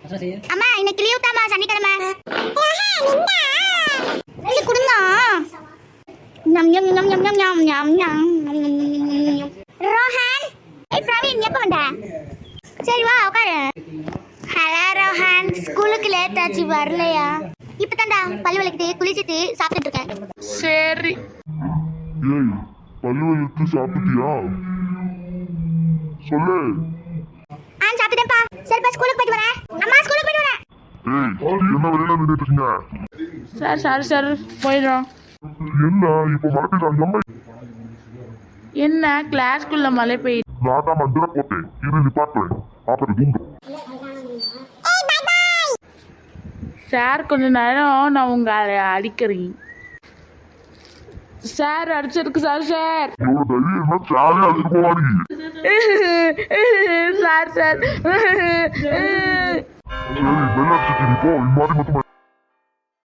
அம்மா இன்னைக்கு லீவ் தாமா, சனிக்கிழமை. இது கொடுங்க. ஞம் ஞம் ஞம் ஞம் ஞம் ஞம் ஞம் ஞம். ரோஹன், ஏய் பிரவீன் எப்ப வந்த? சரி வா உட்காரு. ஹலோ ரோஹன், ஸ்கூலுக்கு லேட் ஆச்சு வரலையா? இப்பதான்டா பல்லு விளக்கிட்டு குளிச்சிட்டு சாப்பிட்டுட்டு இருக்கேன். சரி. ஏய் பல்லு வலித்து சாப்பிட்டியா? சொல்லு. சாப்பிட்டுட்டேன்ப்பா. சரிப்பா ஸ்கூலுக்கு போயிட்டு வரேன். அம்மா ஸ்கூலுக்கு போயிட்டு வரேன். ஏய் என்ன வெளியில நின்றுட்டு இருக்கீங்க? சார் போயிடுறோம். என்ன இப்ப மழை பெய்யுறாங்க? என்ன கிளாஸ்க்குள்ள மழை பெய்யுது? நான் தான் மந்திர போட்டேன். இரு நிப்பாட்டுறேன். அப்புறம் தூங்கும். சார் கொஞ்ச நேரம் நான் உங்களை அடிக்கிறேன். சார் அடிச்சிருக்கு சார். இவ்வளவு தைரியம் என்ன சாலையா அடிச்சுட்டு போவானி? சார் சரி வெள்ள அடிச்சுட்டு நீ போ. இது மாதிரி மட்டும்